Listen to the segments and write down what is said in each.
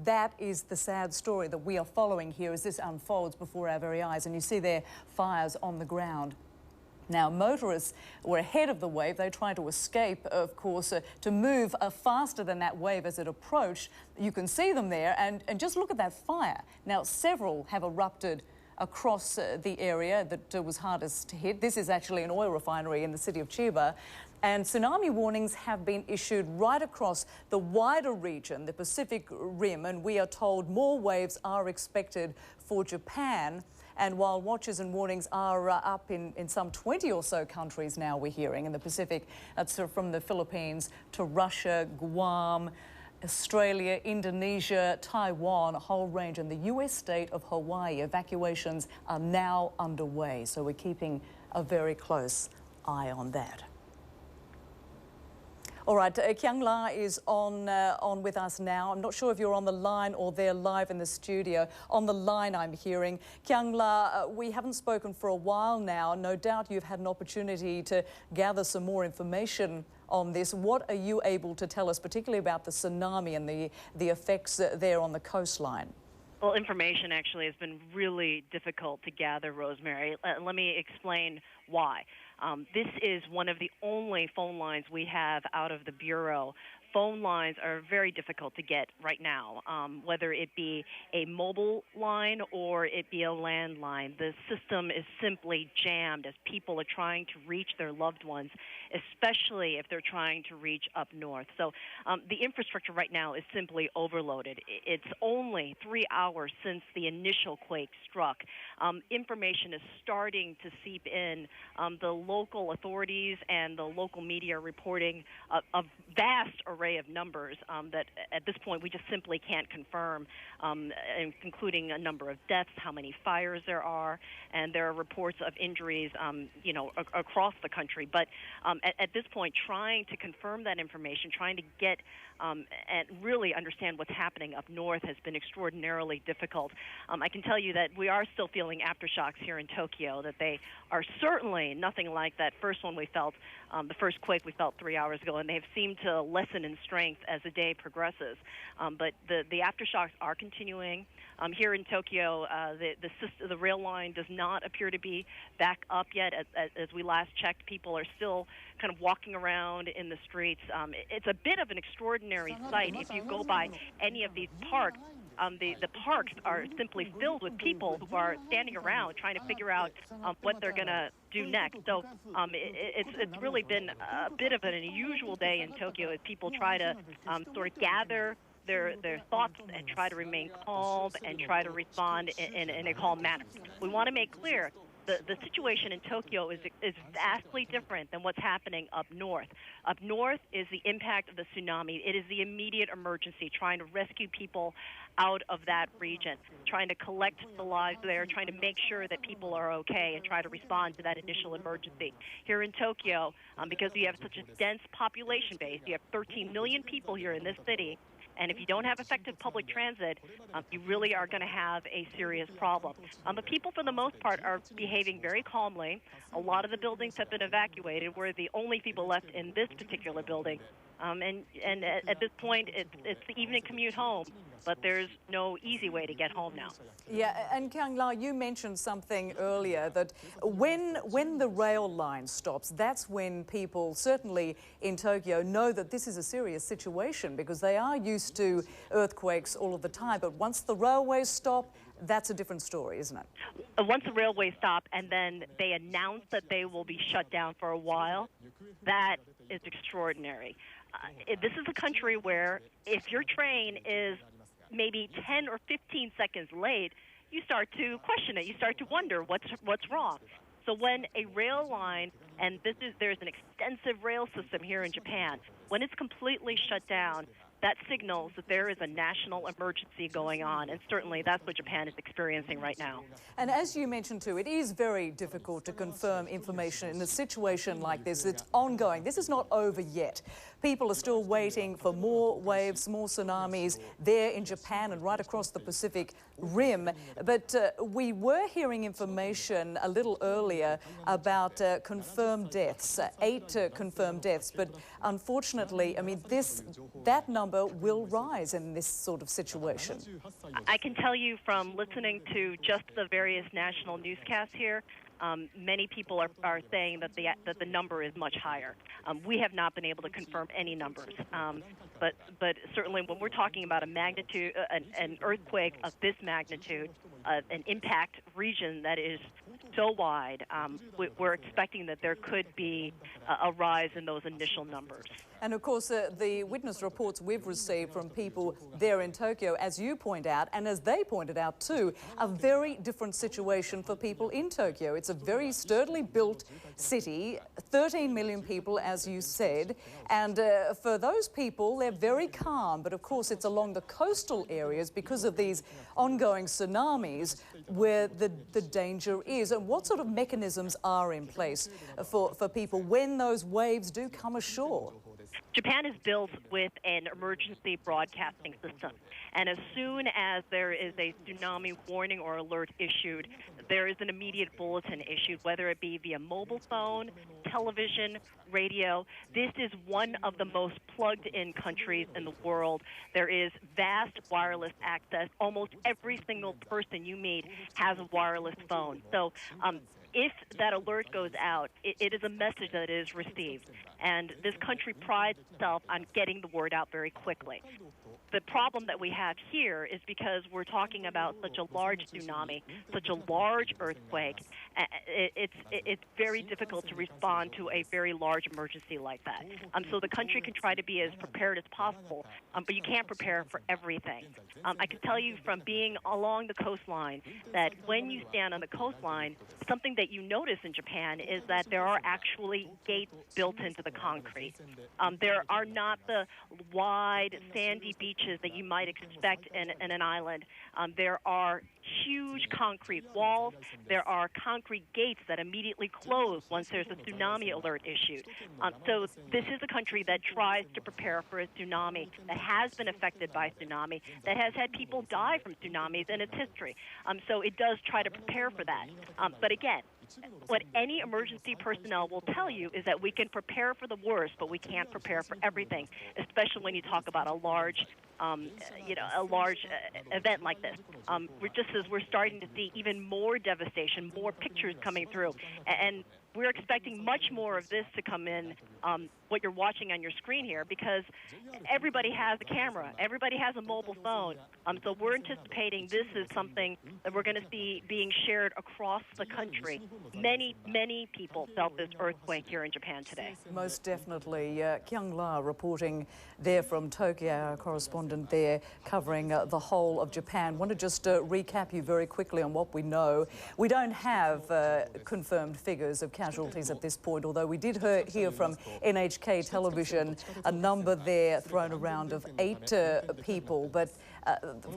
that is the sad story that we are following here as this unfolds before our very eyes. And you see there fires on the ground. Now, motorists were ahead of the wave. They tried to escape, of course, to move faster than that wave as it approached. You can see them there, and just look at that fire. Now, several have erupted across the area that was hardest hit. This is actually an oil refinery in the city of Chiba. And tsunami warnings have been issued right across the wider region, the Pacific Rim, and we are told more waves are expected for Japan. And while watches and warnings are up in some 20 or so countries now, we're hearing in the Pacific, that's from the Philippines to Russia, Guam, Australia, Indonesia, Taiwan, a whole range, and the US state of Hawaii. Evacuations are now underway, so we're keeping a very close eye on that. All right, Kyung La is on with us now. I'm not sure if you're on the line or they're live in the studio. On the line, I'm hearing. Kyung La, we haven't spoken for a while now. No doubt you've had an opportunity to gather some more information on this. What are you able to tell us, particularly about the tsunami and the effects there on the coastline? Well, information actually has been really difficult to gather, Rosemary. Let me explain why. This is one of the only phone lines we have out of the Bureau. Phone lines are very difficult to get right now, whether it be a mobile line or it be a landline. The system is simply jammed as people are trying to reach their loved ones, especially if they're trying to reach up north. So the infrastructure right now is simply overloaded. It's only 3 hours since the initial quake struck. Information is starting to seep in. The local authorities and the local media are reporting a vast array of numbers that at this point we just simply can't confirm, including a number of deaths, how many fires there are, and there are reports of injuries, across the country. But at this point, trying to confirm that information, trying to get and really understand what's happening up north has been extraordinarily difficult. I can tell you that we are still feeling aftershocks here in Tokyo, that they are certainly nothing like that first one we felt, the first quake we felt 3 hours ago, and they have seemed to lessen in strength as the day progresses. But the aftershocks are continuing. Here in Tokyo, the rail line does not appear to be back up yet. As we last checked, people are still kind of walking around in the streets. It's a bit of an extraordinary sight. If you go by any of these parks, the parks are simply filled with people who are standing around trying to figure out what they're going to do next. So it's really been a bit of an unusual day in Tokyo as people try to sort of gather their thoughts and try to remain calm and try to respond in a calm manner. We want to make clear the situation in Tokyo is vastly different than what's happening up north. Up north is the impact of the tsunami. It is the immediate emergency, trying to rescue people out of that region, trying to collect the lives there, trying to make sure that people are okay and try to respond to that initial emergency. Here in Tokyo, because we have such a dense population base, you have 13 million people here in this city, and if you don't have effective public transit, you really are going to have a serious problem. The people, for the most part, are behaving very calmly. A lot of the buildings have been evacuated. We're the only people left in this particular building. And at this point, it's the evening commute home, but there's no easy way to get home now. Yeah, and Kyung La, you mentioned something earlier that when the rail line stops, that's when people, certainly in Tokyo, know that this is a serious situation because they are used to earthquakes all of the time. But once the railways stop, that's a different story, isn't it? Once the railways stop and then they announce that they will be shut down for a while, that is extraordinary. This is a country where if your train is maybe 10 or 15 seconds late, you start to question it. You start to wonder what's wrong. So when a rail line, and there's an extensive rail system here in Japan, when it's completely shut down, that signals that there is a national emergency going on, and certainly that's what Japan is experiencing right now. And as you mentioned too, it is very difficult to confirm information in a situation like this. It's ongoing. This is not over yet. People are still waiting for more waves, more tsunamis there in Japan and right across the Pacific Rim. But we were hearing information a little earlier about confirmed deaths, 8 confirmed deaths. But unfortunately, I mean, that number number will rise in this sort of situation? I can tell you from listening to just the various national newscasts here, many people are saying that the number is much higher. We have not been able to confirm any numbers, but certainly when we're talking about a magnitude, an earthquake of this magnitude, an impact region that is so wide, we're expecting that there could be a rise in those initial numbers. And of course, the witness reports we've received from people there in Tokyo, as you point out, and as they pointed out too, a very different situation for people in Tokyo. It's a very sturdily built city, 13 million people, as you said, and for those people, they're very calm. But of course, it's along the coastal areas because of these ongoing tsunamis where the danger is. And what sort of mechanisms are in place for people when those waves do come ashore? Japan is built with an emergency broadcasting system, and as soon as there is a tsunami warning or alert issued, there is an immediate bulletin issued, whether it be via mobile phone, television, radio. This is one of the most plugged-in countries in the world. There is vast wireless access. Almost every single person you meet has a wireless phone. So if that alert goes out, it is a message that is received. And this country prides itself on getting the word out very quickly. The problem that we have here is because we're talking about such a large tsunami, such a large earthquake, it's very difficult to respond to a very large emergency like that. So the country can try to be as prepared as possible, but you can't prepare for everything. I can tell you from being along the coastline that when you stand on the coastline, something that you notice in Japan is that there are actually gates built into the concrete. There are not the wide, sandy beaches that you might expect in an island. There are huge concrete walls. There are concrete gates that immediately close once there's a tsunami alert issued. So this is a country that tries to prepare for a tsunami, that has been affected by tsunami, that has had people die from tsunamis in its history. So it does try to prepare for that. But again, what any emergency personnel will tell you is that we can prepare for the worst, but we can't prepare for everything, especially when you talk about a large event like this. We're starting to see even more devastation, more pictures coming through, and we're expecting much more of this to come in, what you're watching on your screen here, because everybody has a camera, everybody has a mobile phone. So we're anticipating this is something that we're going to see being shared across the country. Many, many people felt this earthquake here in Japan today. Most definitely. Kyung La reporting there from Tokyo, our correspondent there covering the whole of Japan. Want to just recap you very quickly on what we know. We don't have confirmed figures of casualties at this point, although we did hear from NHK television a number there thrown around of 8 people, but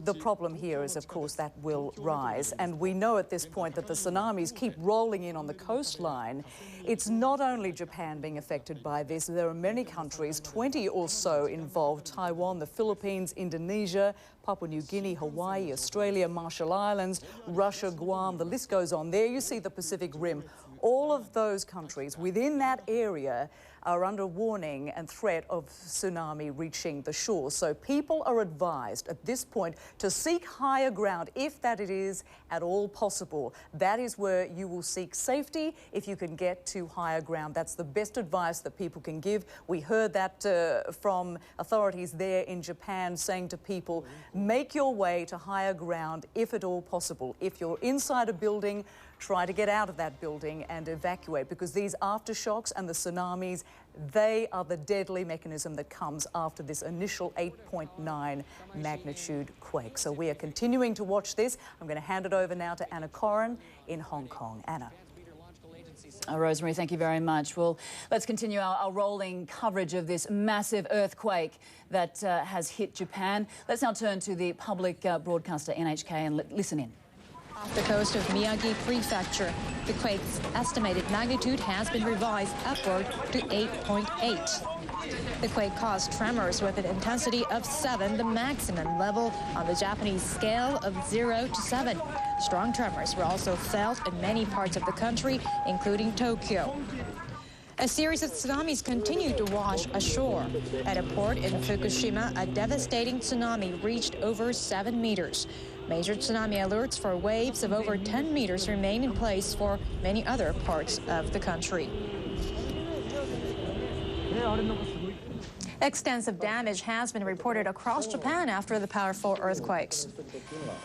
the problem here is, of course, that will rise. And we know at this point that the tsunamis keep rolling in on the coastline. It's not only Japan being affected by this. There are many countries, 20 or so involved: Taiwan, the Philippines, Indonesia, Papua New Guinea, Hawaii, Australia, Marshall Islands, Russia, Guam. The list goes on. There you see the Pacific Rim. All of those countries within that area are under warning and threat of tsunami reaching the shore. So people are advised at this point to seek higher ground if that it is at all possible. That is where you will seek safety if you can get to higher ground. That's the best advice that people can give. We heard that from authorities there in Japan saying to people, make your way to higher ground if at all possible. If you're inside a building, try to get out of that building and evacuate, because these aftershocks and the tsunamis, they are the deadly mechanism that comes after this initial 8.9 magnitude quake. So we are continuing to watch this. I'm going to hand it over now to Anna Corrin in Hong Kong. Anna. Rosemary, thank you very much. Well, let's continue our rolling coverage of this massive earthquake that has hit Japan. Let's now turn to the public broadcaster NHK and listen in. Off the coast of Miyagi Prefecture, the quake's estimated magnitude has been revised upward to 8.8. The quake caused tremors with an intensity of 7, the maximum level on the Japanese scale of 0 to 7. Strong tremors were also felt in many parts of the country, including Tokyo. A series of tsunamis continue to wash ashore. At a port in Fukushima, a devastating tsunami reached over 7 meters. Major tsunami alerts for waves of over 10 meters remain in place for many other parts of the country. Extensive damage has been reported across Japan after the powerful earthquakes.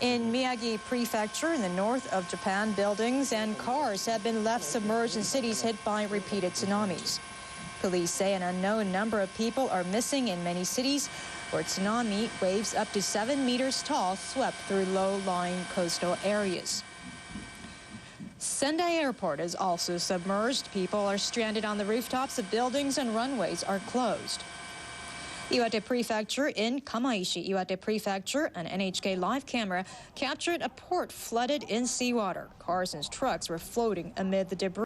In Miyagi Prefecture in the north of Japan, buildings and cars have been left submerged in cities hit by repeated tsunamis. Police say an unknown number of people are missing in many cities where tsunami waves up to 7 meters tall swept through low-lying coastal areas. Sendai Airport is also submerged. People are stranded on the rooftops of buildings and runways are closed. Iwate Prefecture in Kamaishi, Iwate Prefecture, an NHK live camera captured a port flooded in seawater. Cars and trucks were floating amid the debris.